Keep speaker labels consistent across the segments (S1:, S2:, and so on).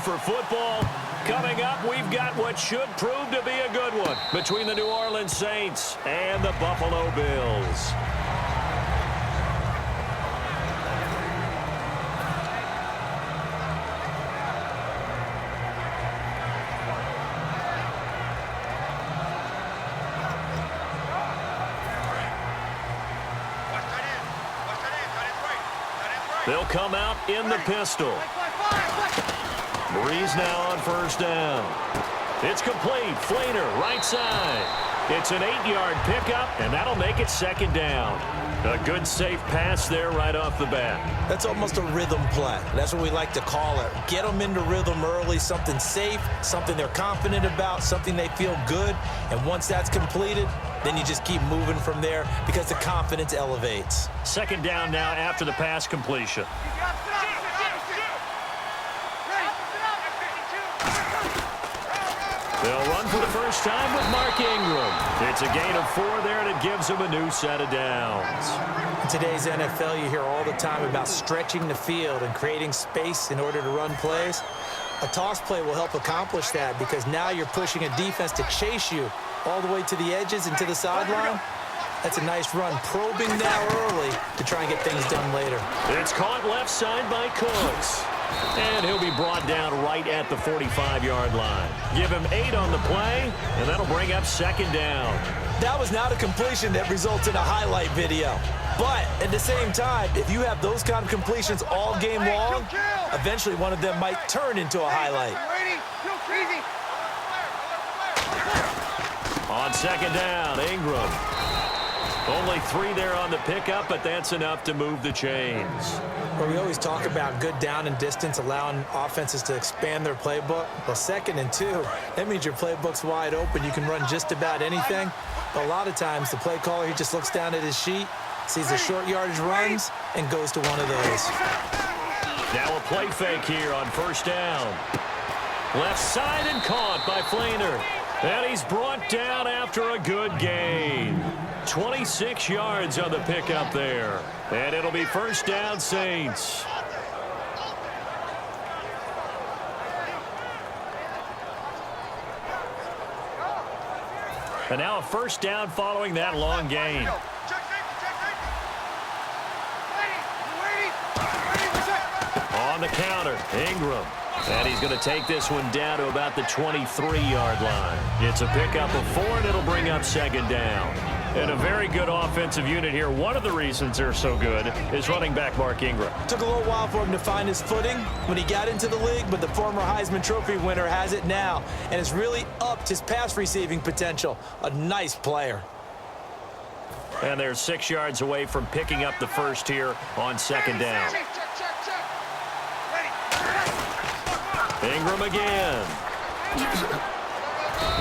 S1: for football. Coming up, we've got what should prove to be a good one between the New Orleans Saints and the Buffalo Bills. They'll come out in the pistol. Breeze now on first down. It's complete. Flainer, right side. It's an 8-yard pickup, and that'll make it second down. A good, safe pass there right off the bat.
S2: That's almost a rhythm play. That's what we like to call it. Get them into rhythm early, something safe, something they're confident about, something they feel good. And once that's completed, then you just keep moving from there because the confidence elevates.
S1: Second down now after the pass completion. They'll run for the first time with Mark Ingram. It's a gain of 4 there, and it gives them a new set of downs.
S2: In today's NFL, you hear all the time about stretching the field and creating space in order to run plays. A toss play will help accomplish that because now you're pushing a defense to chase you all the way to the edges and to the sideline. That's a nice run, probing now early to try and get things done later.
S1: It's caught left side by Cooks. And he'll be brought down right at the 45-yard line. Give him 8 on the play, and that'll bring up second down.
S2: That was not a completion that results in a highlight video. But at the same time, if you have those kind of completions all game long, eventually one of them might turn into a highlight.
S1: On second down, Ingram. Only 3 there on the pickup, but that's enough to move the chains.
S2: Well, we always talk about good down and distance, allowing offenses to expand their playbook. Well, 2nd and 2, that means your playbook's wide open. You can run just about anything. But a lot of times, the play caller, he just looks down at his sheet, sees the short yardage runs, and goes to one of those.
S1: Now a play fake here on first down. Left side and caught by Flainer. And he's brought down after a good gain. 26 yards on the pickup there. And it'll be first down, Saints. And now a first down following that long gain. On the counter, Ingram. And he's going to take this one down to about the 23-yard line. It's a pickup of 4, and it'll bring up second down. And a very good offensive unit here. One of the reasons they're so good is running back Mark Ingram.
S2: Took a little while for him to find his footing when he got into the league, but the former Heisman Trophy winner has it now and has really upped his pass receiving potential. A nice player.
S1: And they're 6 yards away from picking up the first here on second down. Ingram again.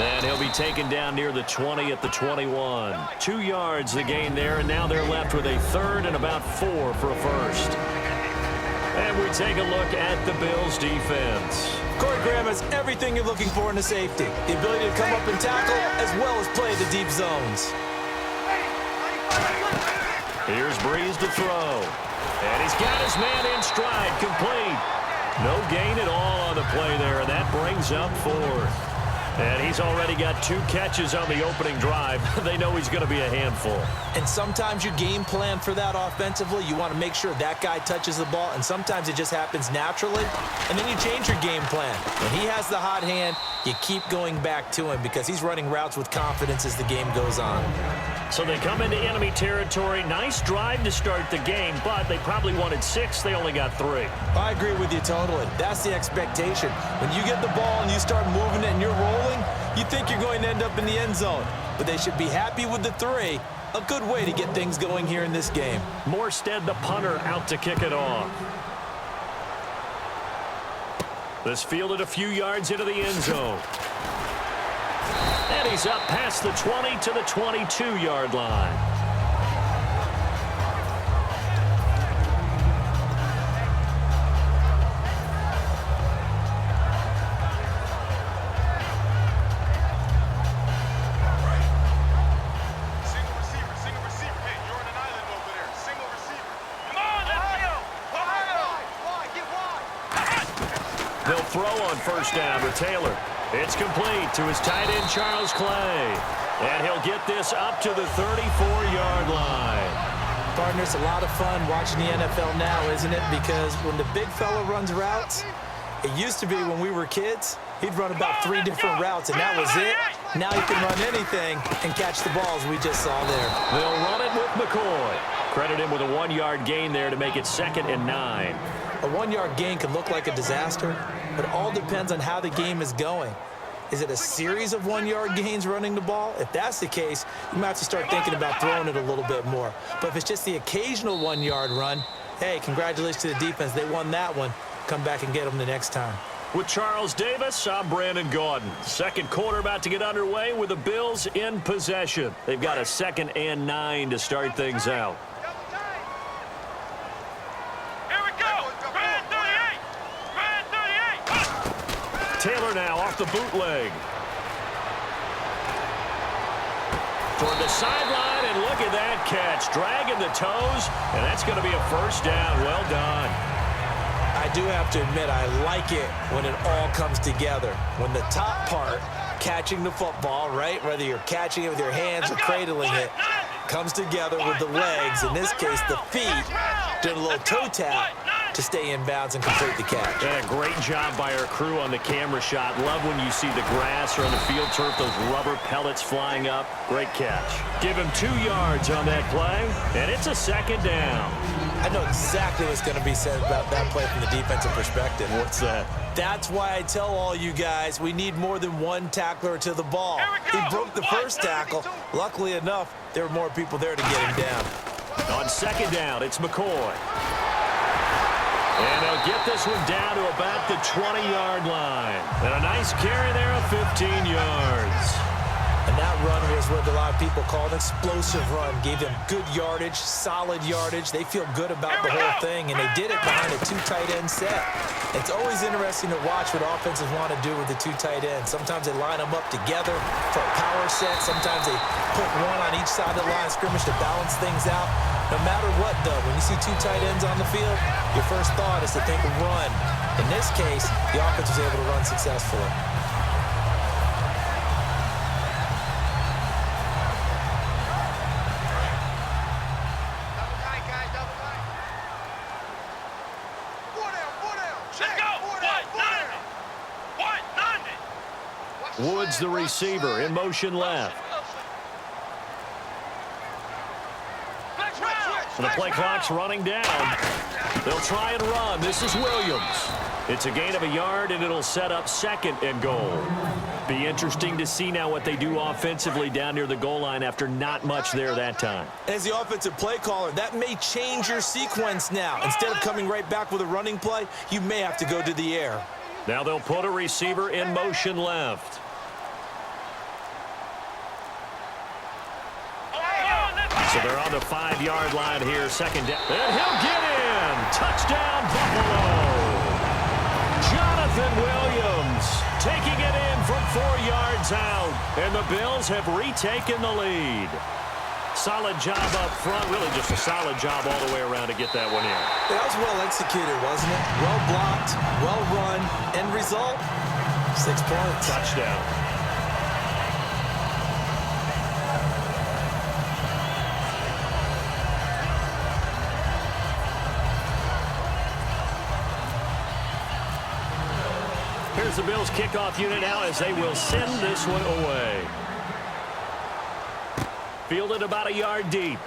S1: And he'll be taken down near the 20 at the 21. 2 yards the gain there, and now they're left with a 3rd and about 4 for a first. And we take a look at the Bills' defense.
S2: Corey Graham has everything you're looking for in a safety. The ability to come up and tackle as well as play the deep zones.
S1: Here's Breeze to throw. And he's got his man in stride, complete. No gain at all on the play there, and that brings up 4th. And he's already got 2 catches on the opening drive. They know he's going to be a handful.
S2: And sometimes you game plan for that offensively. You want to make sure that guy touches the ball, and sometimes it just happens naturally. And then you change your game plan. When he has the hot hand, you keep going back to him because he's running routes with confidence as the game goes on.
S1: So they come into enemy territory. Nice drive to start the game, but they probably wanted 6. They only got 3.
S2: I agree with you totally. That's the expectation. When you get the ball and you start moving it and you're rolling, you think you're going to end up in the end zone. But they should be happy with the 3. A good way to get things going here in this game.
S1: Morstead, the punter, out to kick it off. This fielded a few yards into the end zone. And he's up past the 20 to the 22-yard line. They'll throw on first down with Taylor. It's complete to his tight end, Charles Clay. And he'll get this up to the 34-yard line.
S2: Partners, a lot of fun watching the NFL now, isn't it? Because when the big fella runs routes, it used to be when we were kids, he'd run about 3 different routes, and that was it. Now he can run anything and catch the balls we just saw there.
S1: They'll run it with McCoy. Credit him with a 1-yard gain there to make it 2nd and 9.
S2: A 1-yard gain can look like a disaster, but it all depends on how the game is going. Is it a series of 1-yard gains running the ball? If that's the case, you might have to start thinking about throwing it a little bit more. But if it's just the occasional 1-yard run, hey, congratulations to the defense. They won that one. Come back and get them the next time.
S1: With Charles Davis, I'm Brandon Gaudin. Second quarter about to get underway with the Bills in possession. They've got a 2nd and 9 to start things out. Taylor now off the bootleg. Toward the sideline, and look at that catch. Dragging the toes, and that's going to be a first down. Well done.
S2: I do have to admit, I like it when it all comes together. When the top part, catching the football, right, whether you're catching it with your hands or cradling it, comes together with the legs, in this case the feet, doing a little toe tap to stay in bounds and complete the catch.
S1: And a great job by our crew on the camera shot. Love when you see the grass or on the field turf, those rubber pellets flying up. Great catch. Give him 2 yards on that play, and it's a 2nd down.
S2: I know exactly what's going to be said about that play from the defensive perspective.
S1: What's that?
S2: That's why I tell all you guys we need more than one tackler to the ball. He broke the first tackle. Luckily enough, there were more people there to get him down.
S1: On 2nd down, it's McCoy. And they'll get this one down to about the 20-yard line. And a nice carry there of 15 yards.
S2: And that run was what a lot of people call an explosive run. Gave them good yardage, solid yardage. They feel good about the whole thing, and they did it behind a 2 tight end set. It's always interesting to watch what offenses want to do with the 2 tight ends. Sometimes they line them up together for a power set. Sometimes they put one on each side of the line of scrimmage to balance things out. No matter what, though, when you see 2 tight ends on the field, your first thought is to think of run. In this case, the offense was able to run successfully.
S1: Woods, the receiver, in motion left. And the play clock's running down. They'll try and run. This is Williams. It's a gain of a yard, and it'll set up 2nd and goal. Be interesting to see now what they do offensively down near the goal line after not much there that time.
S2: As the offensive play caller, that may change your sequence now. Instead of coming right back with a running play, you may have to go to the air.
S1: Now they'll put a receiver in motion left. So they're on the 5-yard line here, 2nd down. And he'll get in. Touchdown, Buffalo. Jonathan Williams taking it in from 4 yards out. And the Bills have retaken the lead. Solid job up front. Really just a solid job all the way around to get that one in.
S2: That was well executed, wasn't it? Well blocked, well run. End result, 6 points.
S1: Touchdown. Here's the Bills kickoff unit now as they will send this one away. Fielded about a yard deep.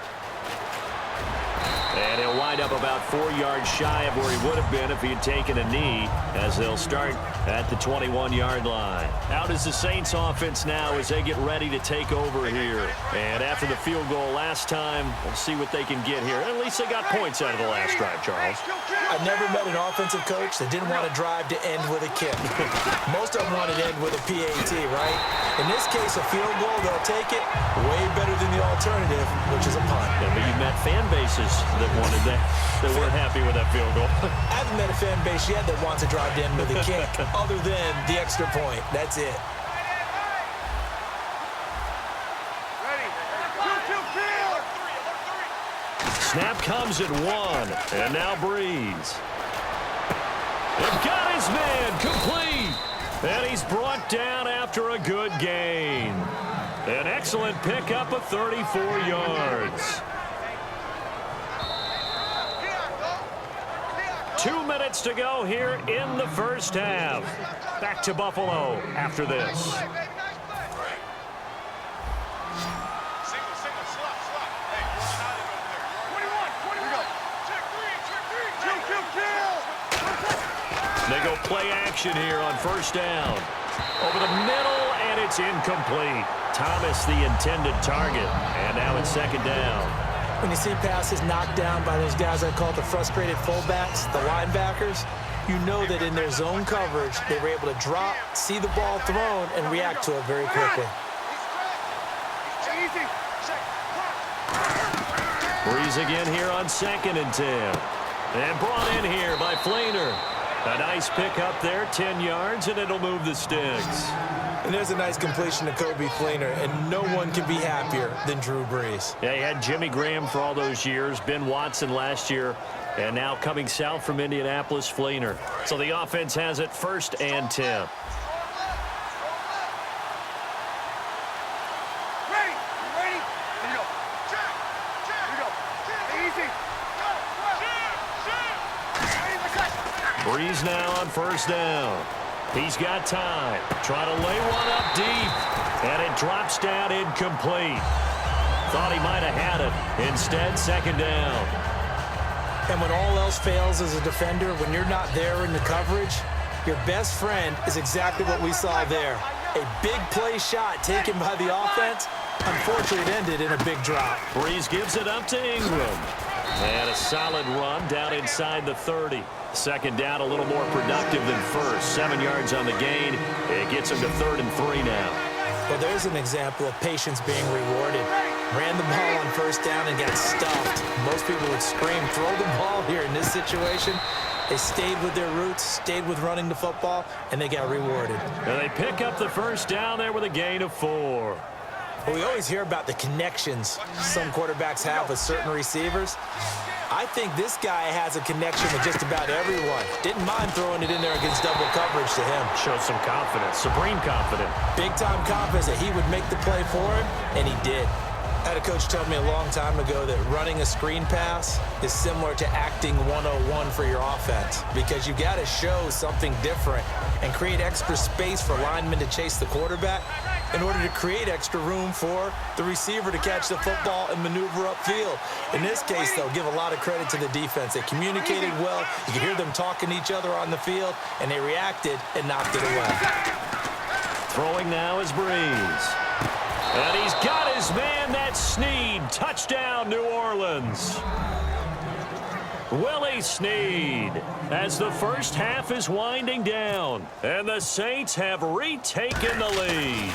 S1: And he'll wind up about 4 yards shy of where he would have been if he had taken a knee, as they'll start at the 21-yard line. Out is the Saints offense now as they get ready to take over here. And after the field goal last time, we'll see what they can get here. At least they got points out of the last drive, Charles.
S2: I've never met an offensive coach that didn't want to drive to end with a kick. Most of them want to end with a PAT, right? In this case, a field goal, they'll take it way better than the alternative, which is a punt.
S1: Yeah, but you've met fan bases that wanted that, that weren't happy with that field goal.
S2: I haven't met a fan base yet that wants to drive to end with a kick, other than the extra point. That's it.
S1: Snap comes at 1, and now Breeze. They've got his man complete. brought down after a good gain. An excellent pickup of 34 yards. 2 minutes to go here in the first half. Back to Buffalo after this. They go play action here on first down. Over the middle, and it's incomplete. Thomas, the intended target. And now it's second down.
S2: When you see passes knocked down by those guys I call the frustrated fullbacks, the linebackers, you know that in their zone coverage, they were able to drop, see the ball thrown, and react to it very quickly.
S1: Breeze again here on 2nd and 10. And brought in here by Flainer. A nice pickup there, 10 yards, and it'll move the sticks.
S2: And there's a nice completion to Kobe Flainer, and no one can be happier than Drew Brees.
S1: Yeah, he had Jimmy Graham for all those years, Ben Watson last year, and now coming south from Indianapolis, Flainer. So the offense has it 1st and 10. Breeze now on first down. He's got time. Trying to lay one up deep. And it drops down incomplete. Thought he might have had it. Instead, second down.
S2: And when all else fails as a defender, when you're not there in the coverage, your best friend is exactly what we saw there. A big play shot taken by the offense. Unfortunately, it ended in a big drop.
S1: Breeze gives it up to Ingram. And a solid run down inside the 30. Second down, a little more productive than first. 7 yards on the gain. It gets him to 3rd and 3 now.
S2: Well, there's an example of patience being rewarded. Ran the ball on first down and got stuffed. Most people would scream, throw the ball here in this situation. They stayed with their roots, stayed with running the football, and they got rewarded.
S1: And they pick up the first down there with a gain of 4.
S2: Well, we always hear about the connections some quarterbacks have with certain receivers. I think this guy has a connection with just about everyone. Didn't mind throwing it in there against double coverage to him.
S1: Shows some confidence, supreme confidence.
S2: Big-time confidence that he would make the play for him, and he did. I had a coach tell me a long time ago that running a screen pass is similar to acting 101 for your offense because you got to show something different and create extra space for linemen to chase the quarterback in order to create extra room for the receiver to catch the football and maneuver upfield. In this case, they'll give a lot of credit to the defense. They communicated well. You could hear them talking to each other on the field, and they reacted and knocked it away.
S1: Throwing now is Breeze. And he's got his man, that's Snead. Touchdown, New Orleans. Willie Snead as the first half is winding down. And the Saints have retaken the lead.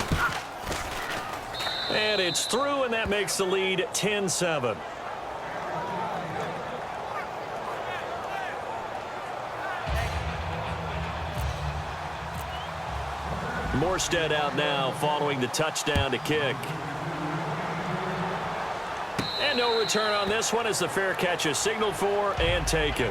S1: And it's through, and that makes the lead 10-7. Morstead out now following the touchdown to kick. And no return on this one as the fair catch is signaled for and taken.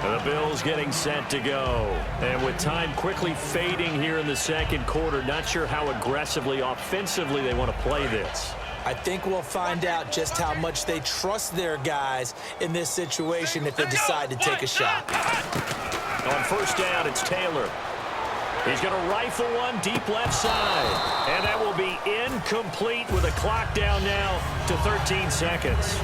S1: And the Bills getting set to go. And with time quickly fading here in the second quarter, not sure how aggressively, offensively they want to play this.
S2: I think we'll find out just how much they trust their guys in this situation if they decide to take a shot.
S1: On first down, it's Taylor. He's going to rifle one deep left side. And that will be incomplete with a clock down now to 13 seconds.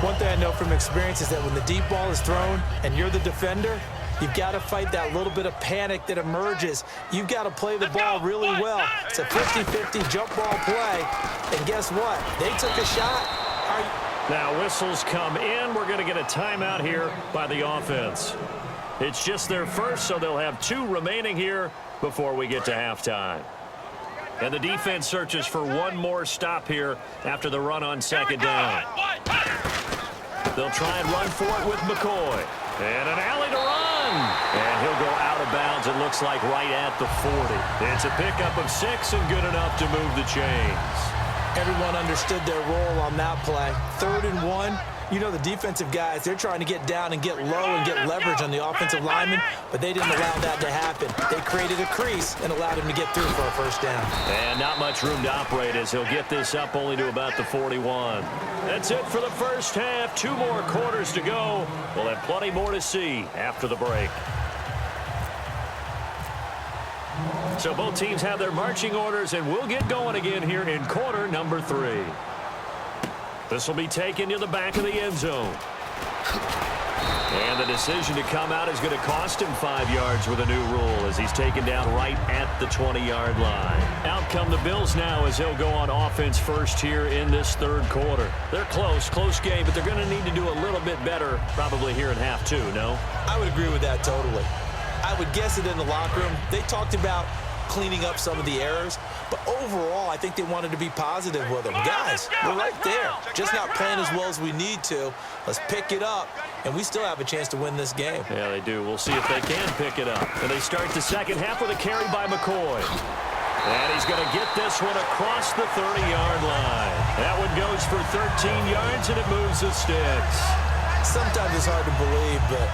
S2: One thing I know from experience is that when the deep ball is thrown and you're the defender, you've got to fight that little bit of panic that emerges. You've got to play the ball really well. It's a 50-50 jump ball play. And guess what? They took a shot.
S1: Now whistles come in. We're going to get a timeout here by the offense. It's just their first, so they'll have 2 remaining here before we get to halftime. And the defense searches for one more stop here after the run on second down. They'll try and run for it with McCoy. And an alley to run. And he'll go out of bounds, it looks like, right at the 40. It's a pickup of 6 and good enough to move the chains.
S2: Everyone understood their role on that play. 3rd and 1. You know, the defensive guys, they're trying to get down and get low and get leverage on the offensive lineman, but they didn't allow that to happen. They created a crease and allowed him to get through for a first down.
S1: And not much room to operate as he'll get this up only to about the 41. That's it for the first half. 2 more quarters to go. We'll have plenty more to see after the break. So both teams have their marching orders, and we'll get going again here in quarter number 3. This will be taken to the back of the end zone. And the decision to come out is going to cost him 5 yards with a new rule as he's taken down right at the 20-yard line. Out come the Bills now as they'll go on offense first here in this third quarter. They're close game, but they're going to need to do a little bit better probably here in half 2, no?
S2: I would agree with that totally. I would guess it in the locker room. They talked about cleaning up some of the errors, but overall, I think they wanted to be positive with them. Guys, we're right there. Just not playing as well as we need to. Let's pick it up, and we still have a chance to win this game.
S1: Yeah, they do. We'll see if they can pick it up. And they start the second half with a carry by McCoy. And he's going to get this one across the 30-yard line. That one goes for 13 yards, and it moves the sticks.
S2: Sometimes it's hard to believe, but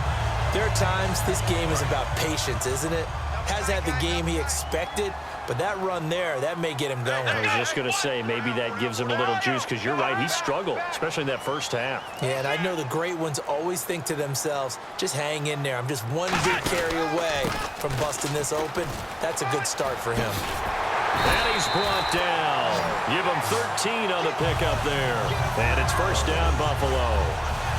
S2: there are times this game is about patience, isn't it? Has had the game he expected, but that run there, that may get him going.
S1: I was just going to say, maybe that gives him a little juice, because you're right, he struggled, especially in that first half.
S2: Yeah, and I know the great ones always think to themselves, just hang in there. I'm just one big carry away from busting this open. That's a good start for him.
S1: And he's brought down. Give him 13 on the pickup there. And it's first down, Buffalo.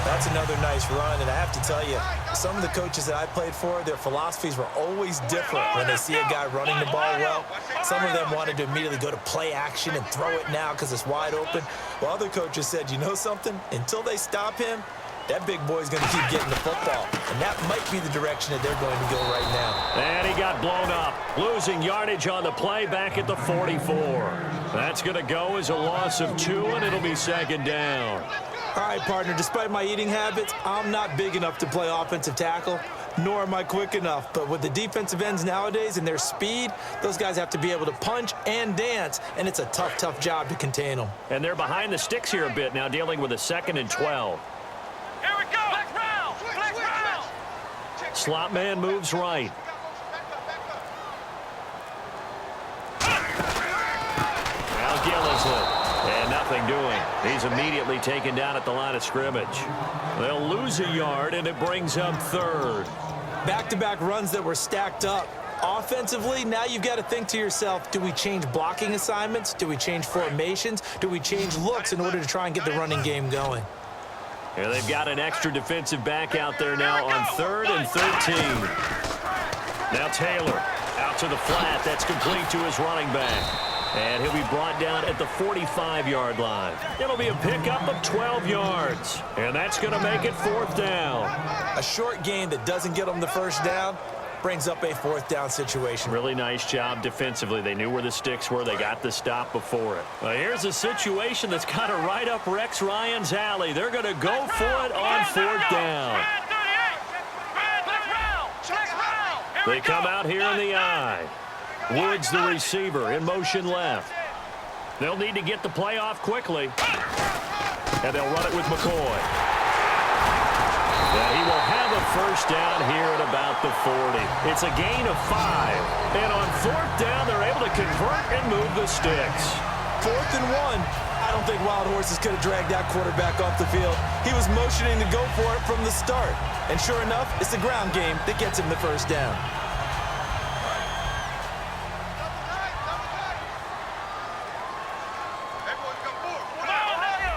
S2: That's another nice run, and I have to tell you, some of the coaches that I played for, their philosophies were always different when they see a guy running the ball well. Some of them wanted to immediately go to play action and throw it now because it's wide open. While other coaches said, you know something? Until they stop him, that big boy's going to keep getting the football. And that might be the direction that they're going to go right now.
S1: And he got blown up, losing yardage on the play back at the 44. That's going to go as a loss of 2, and it'll be second down.
S2: All right, partner, despite my eating habits, I'm not big enough to play offensive tackle, nor am I quick enough. But with the defensive ends nowadays and their speed, those guys have to be able to punch and dance, and it's a tough job to contain them.
S1: And they're behind the sticks here a bit now, dealing with a 2nd and 12.
S3: Here we go. Flex round.
S1: Slot man moves right. Now Gillisley. And nothing doing. He's immediately taken down at the line of scrimmage. They'll lose a yard, and it brings up 3rd.
S2: Back-to-back runs that were stacked up. Offensively, now you've got to think to yourself, do we change blocking assignments? Do we change formations? Do we change looks in order to try and get the running game going?
S1: Here they've got an extra defensive back out there now on 3rd and 13. Now Taylor out to the flat. That's complete to his running back. And he'll be brought down at the 45-yard line. It'll be a pickup of 12 yards. And that's going to make it 4th down.
S2: A short gain that doesn't get them the first down brings up a 4th down situation.
S1: Really nice job defensively. They knew where the sticks were. They got the stop before it. Well, here's a situation that's kind of right up Rex Ryan's alley. They're going to go for it on 4th down. They come out here in the eye. Woods, the receiver, in motion left. They'll need to get the play off quickly. And they'll run it with McCoy. Yeah, he will have a first down here at about the 40. It's a gain of 5. And on 4th down, they're able to convert and move the sticks.
S2: 4th and 1. I don't think Wild Horses could have dragged that quarterback off the field. He was motioning to go for it from the start. And sure enough, it's the ground game that gets him the first down.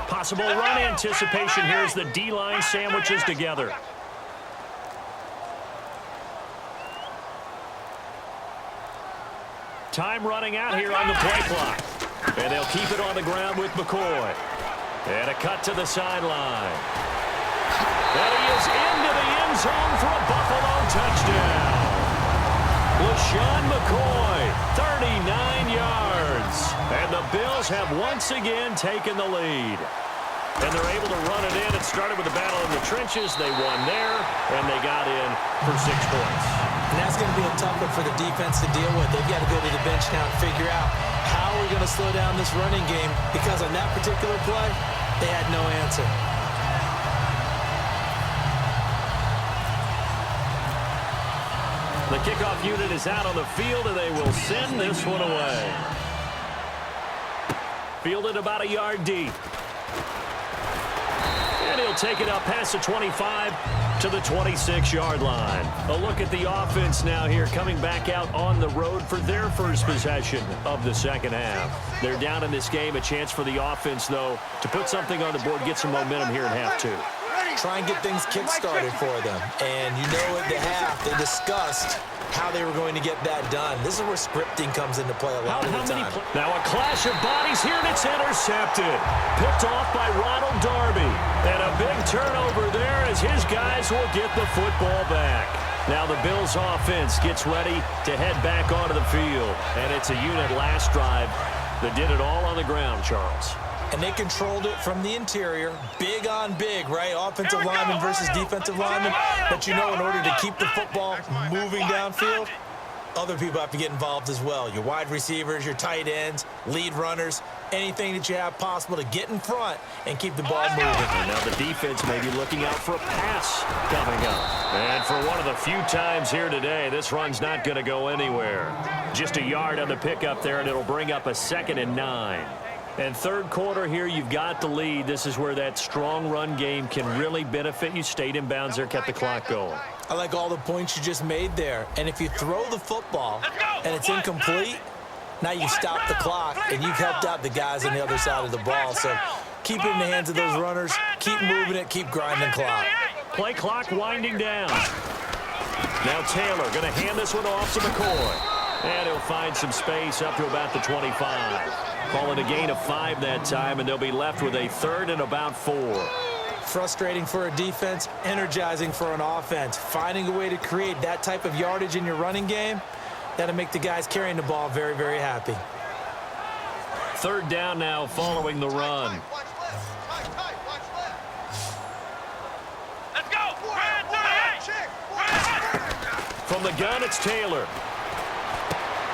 S1: Possible run anticipation here as the D-line sandwiches together. Time running out here on the play clock. And they'll keep it on the ground with McCoy. And a cut to the sideline. And he is into the end zone for a Buffalo touchdown. LaShawn McCoy, 39 yards. And the Bills have once again taken the lead. And they're able to run it in. It started with a battle in the trenches. They won there, and they got in for 6 points.
S2: And that's going to be a tough one for the defense to deal with. They've got to go to the bench now and figure out how we're going to slow down this running game, because on that particular play, they had no answer.
S1: The kickoff unit is out on the field, and they will send this one away. Fielded about a yard deep. And he'll take it up past the 25 to the 26-yard line. A look at the offense now here, coming back out on the road for their first possession of the second half. They're down in this game. A chance for the offense, though, to put something on the board, get some momentum here in half two.
S2: Try and get things kick-started for them. And you know at the half, they discussed how they were going to get that done. This is where scripting comes into play a lot of the time.
S1: Now a clash of bodies here, and it's intercepted. Picked off by Ronald Darby. And a big turnover there as his guys will get the football back. Now the Bills offense gets ready to head back onto the field. And it's a unit last drive that did it all on the ground, Charles.
S2: And they controlled it from the interior, big on big, right? Offensive lineman versus defensive lineman. But you know, in order to keep the football moving downfield, other people have to get involved as well. Your wide receivers, your tight ends, lead runners, anything that you have possible to get in front and keep the ball moving.
S1: And now the defense may be looking out for a pass coming up. And for one of the few times here today, this run's not going to go anywhere. Just a yard on the pickup there, and it'll bring up a 2nd and 9. And third quarter here, you've got the lead. This is where that strong run game can really benefit you. Stayed in bounds there, kept the clock going.
S2: I like all the points you just made there. And if you throw the football and it's incomplete, now you stop the clock and you've helped out the guys on the other side of the ball. So keep it in the hands of those runners. Keep moving it. Keep grinding clock.
S1: Play clock winding down. Now Taylor going to hand this one off to McCoy. And he'll find some space up to about the 25. Call it a gain of 5 that time, and they'll be left with a 3rd and about 4.
S2: Frustrating for a defense, energizing for an offense. Finding a way to create that type of yardage in your running game, that'll make the guys carrying the ball very, very happy.
S1: 3rd down now following the run.
S3: Let's go.
S1: From the gun, it's Taylor.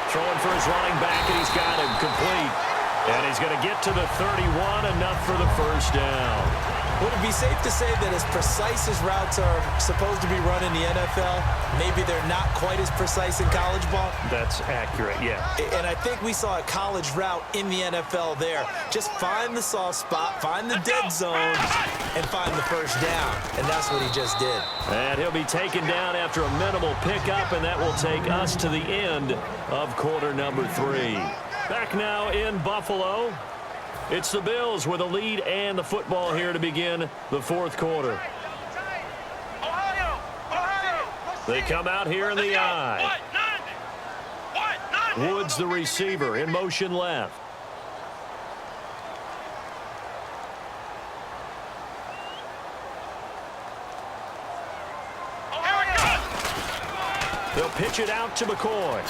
S1: Throwing for his running back, and he's got him complete. And he's going to get to the 31, enough for the first down.
S2: Would it be safe to say that as precise as routes are supposed to be run in the NFL, maybe they're not quite as precise in college ball?
S1: That's accurate, yeah.
S2: And I think we saw a college route in the NFL there. Just find the soft spot, find the dead zone, and find the first down. And that's what he just did.
S1: And he'll be taken down after a minimal pickup, and that will take us to the end of quarter number 3. Back now in Buffalo. It's the Bills with a lead and the football here to begin the 4th quarter. They come out here in the I. Woods, the receiver, in motion left. They'll pitch it out to McCoy.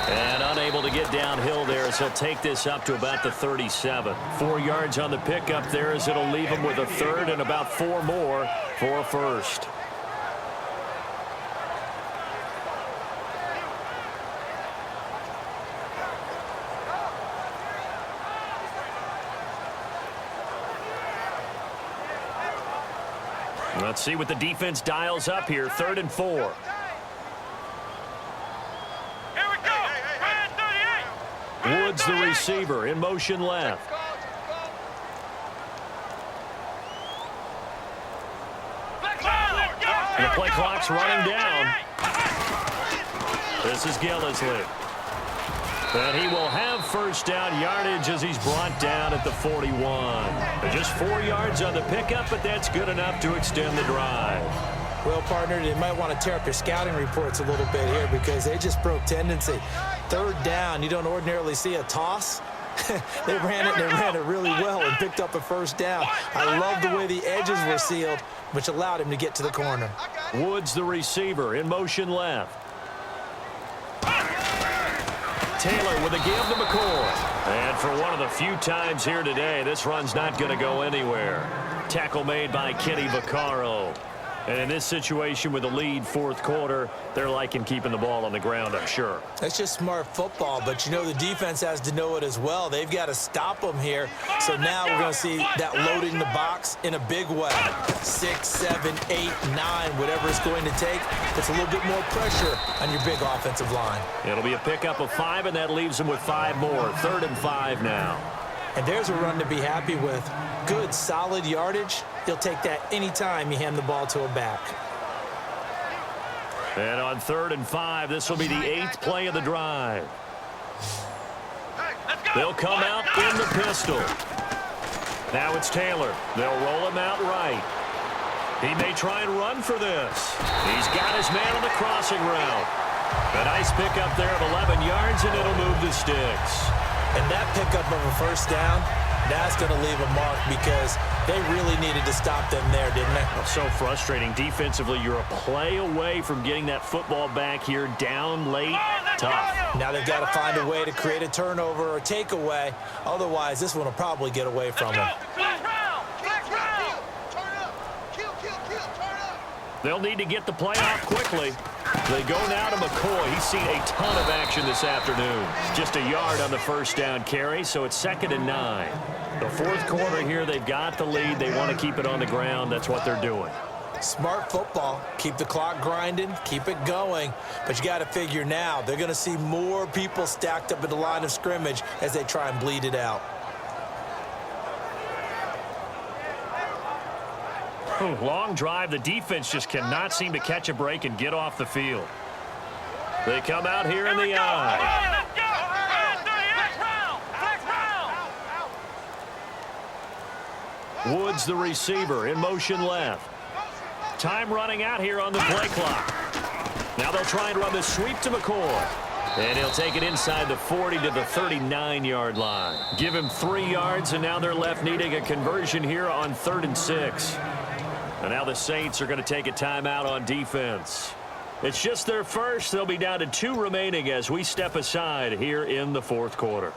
S1: And unable to get downhill there as he'll take this up to about the 37. 4 yards on the pickup there as it'll leave him with a 3rd and about 4 more for a first. Let's see what the defense dials up here. 3rd and 4. Woods, the receiver, in motion left. And the play clock's running down. This is Gillisley. And he will have first down yardage as he's brought down at the 41. Just 4 yards on the pickup, but that's good enough to extend the drive.
S2: Well, partner, they might want to tear up their scouting reports a little bit here because they just broke tendency. 3rd down, you don't ordinarily see a toss. They ran it really well and picked up a first down. I love the way the edges were sealed, which allowed him to get to the corner.
S1: Woods, the receiver, in motion left. Taylor with a give to McCoy. And for one of the few times here today, this run's not going to go anywhere. Tackle made by Kenny Vaccaro. And in this situation with the lead, fourth quarter, they're liking keeping the ball on the ground, I'm sure.
S2: That's just smart football, but you know the defense has to know it as well. They've got to stop them here. So now we're going to see that loading the box in a big way. 6, 7, 8, 9, whatever it's going to take. Puts a little bit more pressure on your big offensive line.
S1: It'll be a pickup of 5, and that leaves them with 5 more. 3rd and 5 now.
S2: And there's a run to be happy with. Good, solid yardage. He'll take that anytime you hand the ball to a back.
S1: And on 3rd and 5, this will be the 8th play of the drive. They'll come out in the pistol. Now it's Taylor. They'll roll him out right. He may try and run for this. He's got his man on the crossing route. A nice pickup there of 11 yards, and it'll move the sticks.
S2: And that pickup of a first down, that's going to leave a mark because they really needed to stop them there, didn't they?
S1: Oh, so frustrating. Defensively, you're a play away from getting that football back here down late. Tough.
S2: Now they've got to find a way to create a turnover or takeaway. Otherwise, this one will probably get away from them.
S1: They'll need to get the play off quickly. They go now to McCoy. He's seen a ton of action this afternoon. Just a yard on the first down carry, so it's 2nd and 9. The fourth quarter here, they've got the lead. They want to keep it on the ground. That's what they're doing.
S2: Smart football. Keep the clock grinding. Keep it going. But you got to figure now, they're going to see more people stacked up at the line of scrimmage as they try and bleed it out.
S1: Long drive. The defense just cannot seem to catch a break and get off the field. They come out here in the eye. Woods, the receiver, in motion left. Time running out here on the play clock. Now they'll try and run the sweep to McCoy. And he'll take it inside the 40 to the 39-yard line. Give him 3 yards, and now they're left needing a conversion here on 3rd and 6. And now the Saints are going to take a timeout on defense. It's just their first. They'll be down to 2 remaining as we step aside here in the fourth quarter.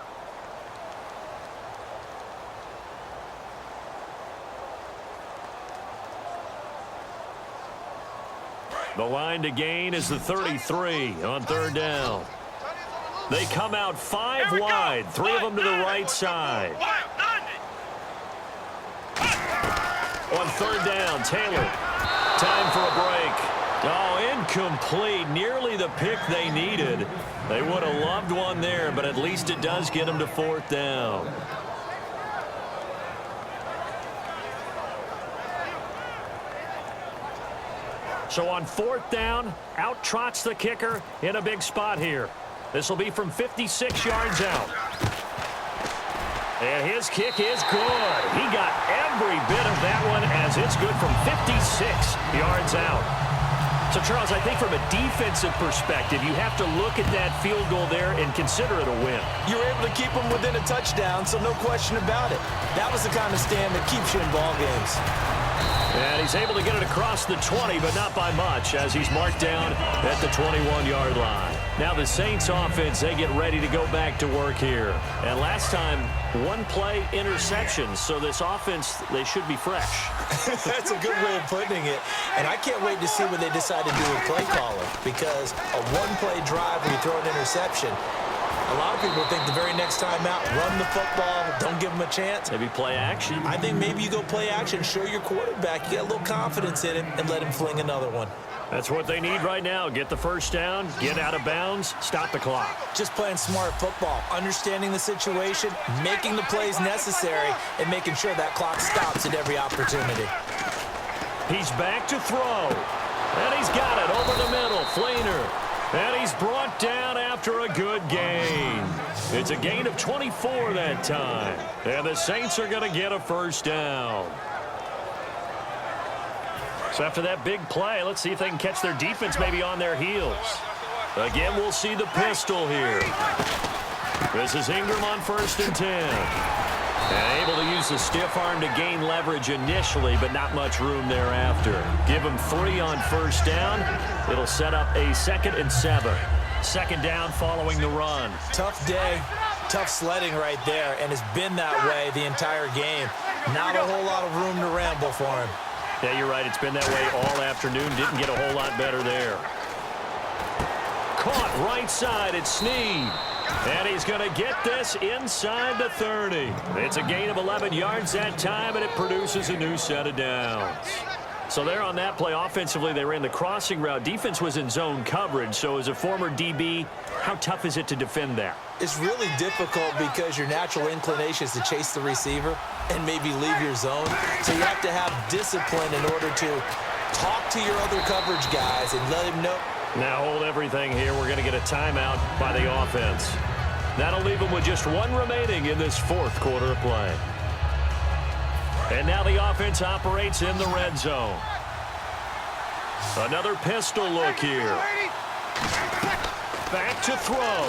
S1: The line to gain is the 33 on 3rd down. They come out 5 wide, 3 of them to the right side. On 3rd down, Taylor. Time for a break. Oh, incomplete. Nearly the pick they needed. They would have loved one there, but at least it does get them to 4th down. So on 4th down, out trots the kicker in a big spot here. This will be from 56 yards out. And his kick is good. He got every bit of that one as it's good from 56 yards out. So, Charles, I think from a defensive perspective, you have to look at that field goal there and consider it a win.
S2: You were able to keep them within a touchdown, so no question about it. That was the kind of stand that keeps you in ball games.
S1: And he's able to get it across the 20, but not by much, as he's marked down at the 21-yard line. Now the Saints offense, they get ready to go back to work here. And last time, 1-play interceptions, so this offense, they should be fresh.
S2: That's a good way of putting it. And I can't wait to see what they decide to do with play caller, because a 1-play drive where you throw an interception, a lot of people think the very next time out, run the football, don't give them a chance.
S1: Maybe play action.
S2: I think maybe you go play action, show your quarterback, you get a little confidence in him, and let him fling another one.
S1: That's what they need right now. Get the first down, get out of bounds, stop the clock.
S2: Just playing smart football, understanding the situation, making the plays necessary, and making sure that clock stops at every opportunity.
S1: He's back to throw. And he's got it over the middle. Flainer. And he's brought down after a good gain. It's a gain of 24 that time. And the Saints are going to get a first down. So after that big play, let's see if they can catch their defense maybe on their heels. Again, we'll see the pistol here. This is Ingram on 1st and 10. And able to use the stiff arm to gain leverage initially, but not much room thereafter. Give him 3 on 1st down. It'll set up a 2nd and 7. 2nd down following the run.
S2: Tough day, tough sledding right there, and it's been that way the entire game. Not a whole lot of room to ramble for him.
S1: Yeah, you're right. It's been that way all afternoon. Didn't get a whole lot better there. Caught right side at Snead. And he's going to get this inside the 30. It's a gain of 11 yards that time, and it produces a new set of downs. So there on that play, offensively, they ran the crossing route. Defense was in zone coverage. So as a former DB, how tough is it to defend that?
S2: It's really difficult because your natural inclination is to chase the receiver and maybe leave your zone. So you have to have discipline in order to talk to your other coverage guys and let him know.
S1: Now hold everything here. We're going to get a timeout by the offense. That'll leave them with just one remaining in this fourth quarter of play. And now the offense operates in the red zone. Another pistol look here. Back to throw.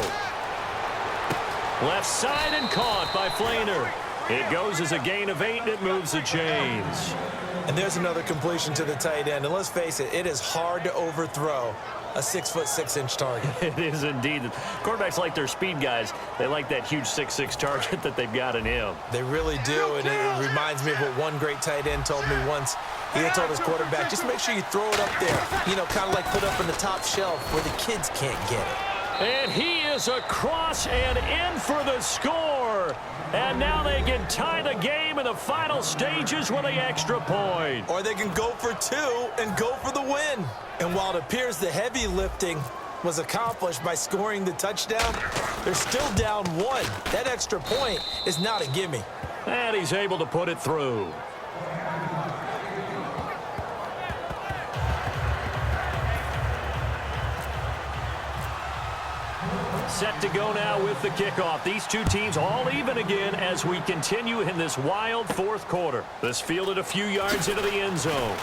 S1: Left side and caught by Flainer. It goes as a gain of 8, and it moves the chains.
S2: And there's another completion to the tight end. And let's face it, it is hard to overthrow a 6'6" target.
S1: It is indeed. Quarterbacks like their speed guys. They like that huge 6'6" target that they've got in him.
S2: They really do, and it reminds me of what one great tight end told me once. He had told his quarterback, just make sure you throw it up there. You know, kind of like put up in the top shelf where the kids can't get it.
S1: And he is across and in for the score. And now they can tie the game in the final stages with an extra point.
S2: Or they can go for 2 and go for the win. And while it appears the heavy lifting was accomplished by scoring the touchdown, they're still down 1. That extra point is not a gimme.
S1: And he's able to put it through. Set to go now with the kickoff. These two teams all even again as we continue in this wild fourth quarter. This fielded a few yards into the end zone.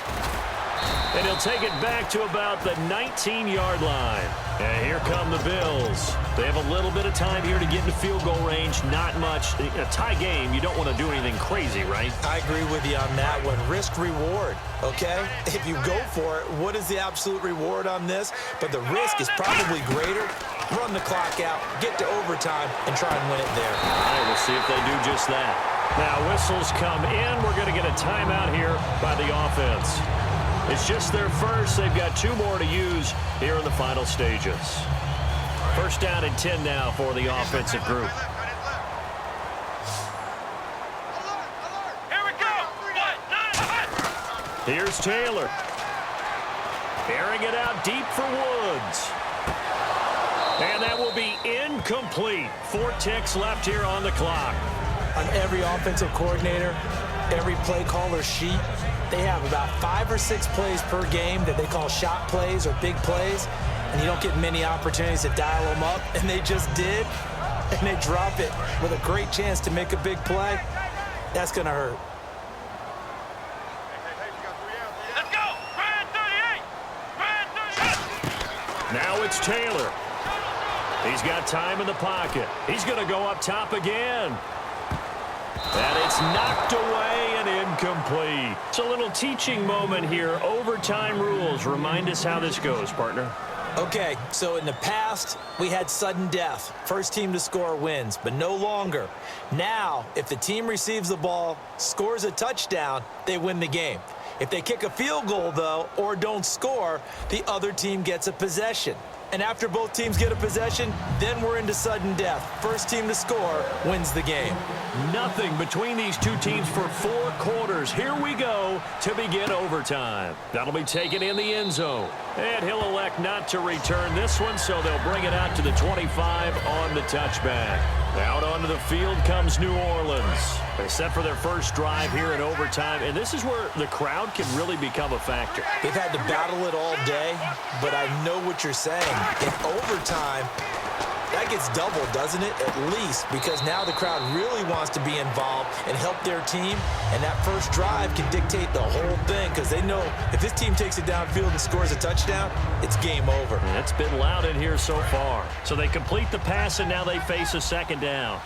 S1: And he'll take it back to about the 19-yard line. And here come the Bills. They have a little bit of time here to get into field goal range. Not much. A tie game, you don't want to do anything crazy, right?
S2: I agree with you on that one. Risk-reward, okay? If you go for it, what is the absolute reward on this? But the risk is probably greater. Run the clock out, get to overtime, and try and win it there.
S1: All right, we'll see if they do just that. Now, whistles come in. We're going to get a timeout here by the offense. It's just their first. They've got 2 more to use here in the final stages. First down and 10 now for the offensive group.
S3: Here we go.
S1: Here's Taylor. Airing it out deep for Woods. And that will be incomplete. 4 ticks left here on the clock.
S2: On every offensive coordinator, every play caller sheet, they have about 5 or 6 plays per game that they call shot plays or big plays, and you don't get many opportunities to dial them up, and they just did, and they drop it with a great chance to make a big play. That's going to hurt.
S3: Let's go. Brand 38. Brand 38.
S1: Now it's Taylor. He's got time in the pocket. He's going to go up top again. And it's knocked away and incomplete. It's a little teaching moment here. Overtime rules. Remind us how this goes, partner.
S2: Okay, so in the past, we had sudden death. First team to score wins, but no longer. Now, if the team receives the ball, scores a touchdown, they win the game. If they kick a field goal, though, or don't score, the other team gets a possession. And after both teams get a possession, then we're into sudden death. First team to score wins the game.
S1: Nothing between these two teams for 4 quarters. Here we go to begin overtime. That'll be taken in the end zone. And he'll elect not to return this one, so they'll bring it out to the 25 on the touchback. Out onto the field comes New Orleans. They set for their first drive here in overtime, and this is where the crowd can really become a factor.
S2: They've had to battle it all day, but I know what you're saying. In overtime, that gets doubled, doesn't it? At least, because now the crowd really wants to be involved and help their team, and that first drive can dictate the whole thing because they know if this team takes it downfield and scores a touchdown, it's game over.
S1: And it's been loud in here so far. So they complete the pass, and now they face a second down.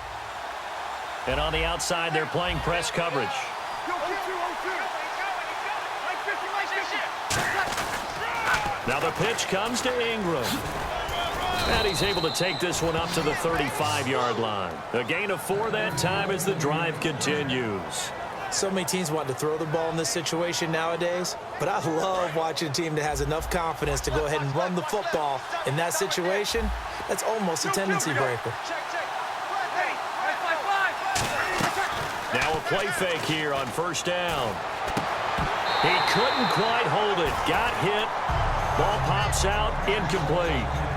S1: And on the outside, they're playing press coverage. Now the pitch comes to Ingram. And he's able to take this one up to the 35-yard line. A gain of 4 that time as the drive continues.
S2: So many teams want to throw the ball in this situation nowadays, but I love watching a team that has enough confidence to go ahead and run the football in that situation. That's almost a tendency breaker.
S1: Now a play fake here on first down. He couldn't quite hold it. Got hit. Ball pops out, incomplete.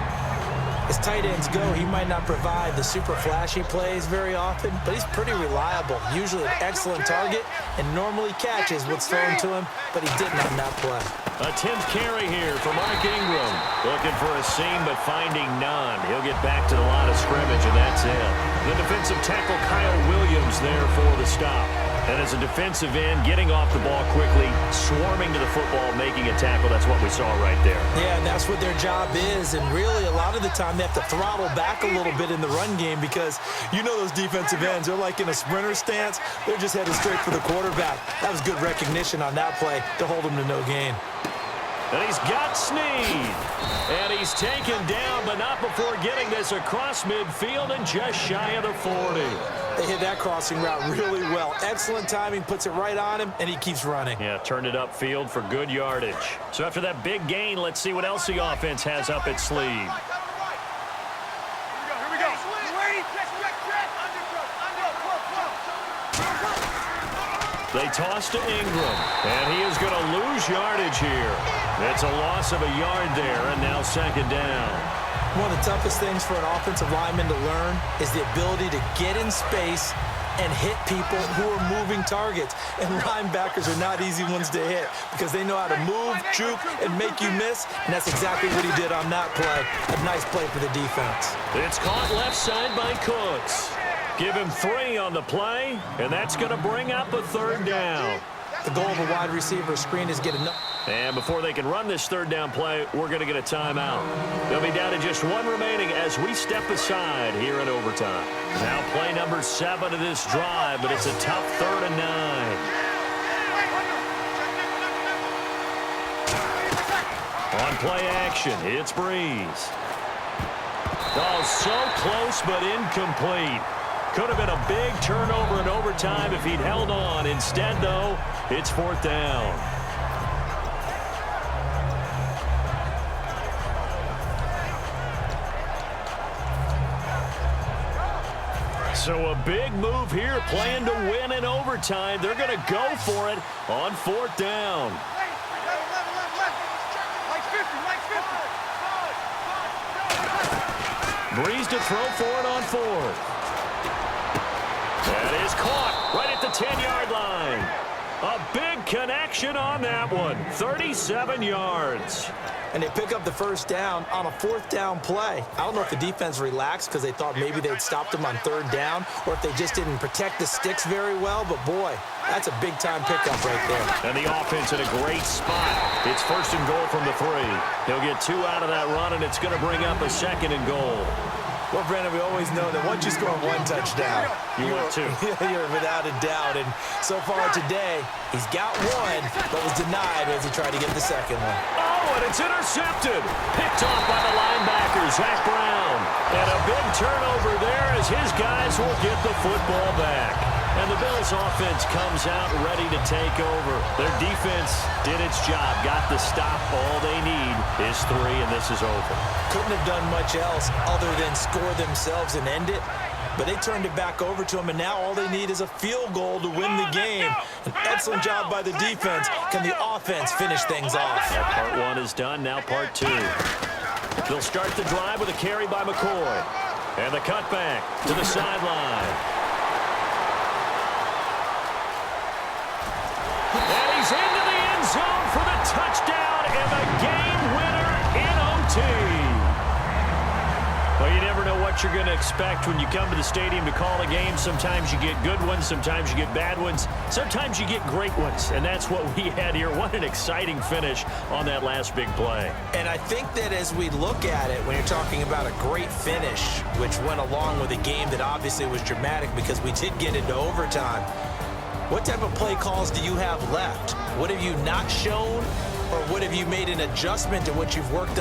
S2: As tight ends go, he might not provide the super flashy plays very often, but he's pretty reliable. Usually an excellent target and normally catches what's thrown to him, but he didn't on that play.
S1: A 10th carry here for Mark Ingram. Looking for a seam, but finding none. He'll get back to the line of scrimmage, and that's it. The defensive tackle, Kyle Williams, there for the stop. And as a defensive end, getting off the ball quickly, swarming to the football, making a tackle, that's what we saw right there.
S2: Yeah, and that's what their job is. And really, a lot of the time, they have to throttle back a little bit in the run game because you know those defensive ends, they're like in a sprinter stance. They're just headed straight for the quarterback. That was good recognition on that play to hold him to no gain.
S1: And he's got Snead. And he's taken down, but not before getting this across midfield and just shy of the 40.
S2: They hit that crossing route really well. Excellent timing, puts it right on him, and he keeps running.
S1: Yeah, turned it upfield for good yardage. So after that big gain, let's see what else the offense has up its sleeve.
S3: Here we go.
S1: They toss to Ingram, and he is going to lose yardage here. It's a loss of a yard there, and now second down.
S2: One of the toughest things for an offensive lineman to learn is the ability to get in space and hit people who are moving targets. And linebackers are not easy ones to hit because they know how to move, juke, and make you miss, and that's exactly what he did on that play. A nice play for the defense.
S1: It's caught left side by Cooks. Give him 3 on the play, and that's going to bring up a third down.
S2: The goal of a wide receiver screen is get enough.
S1: And before they can run this third down play, we're going to get a timeout. They'll be down to just 1 remaining as we step aside here in overtime. Now play number 7 of this drive, but it's a tough 3rd and 9. On play action, it's Breeze. Oh, so close but incomplete. Could have been a big turnover in overtime if he'd held on. Instead, though, it's 4th down. So a big move here, playing to win in overtime. They're going to go for it on 4th down. Breeze to throw for it on 4th. That is caught right at the 10-yard line. A big connection on that one. 37 yards.
S2: And they pick up the first down on a 4th down play. I don't know if the defense relaxed because they thought maybe they'd stopped them on 3rd down or if they just didn't protect the sticks very well. But, boy, that's a big-time pickup right there.
S1: And the offense in a great spot. It's 1st and goal from the 3. He'll get 2 out of that run, and it's going to bring up a 2nd and goal.
S2: Well, Brandon, we always know that once you score 1 touchdown,
S1: you're 2.
S2: You're without a doubt. And so far today, he's got 1, but was denied as he tried to get the 2nd one.
S1: Oh, and it's intercepted. Picked off by the linebacker, Zach Brown. And a big turnover there as his guys will get the football back. And the Bills offense comes out ready to take over. Their defense did its job, got the stop. All they need is 3, and this is over.
S2: Couldn't have done much else other than score themselves and end it. But they turned it back over to them, and now all they need is a field goal to win the game. An excellent job by the defense. Can the offense finish things off?
S1: Part 1 is done, now part 2. They'll start the drive with a carry by McCoy. And the cutback to the sideline. And he's into the end zone for the touchdown and the game winner in OT. Well, you never know what you're going to expect when you come to the stadium to call a game. Sometimes you get good ones, sometimes you get bad ones, sometimes you get great ones, and that's what we had here. What an exciting finish on that last big play.
S2: And I think that as we look at it, when you're talking about a great finish, which went along with a game that obviously was dramatic because we did get into overtime, what type of play calls do you have left? What have you not shown, or what have you made an adjustment to what you've worked on?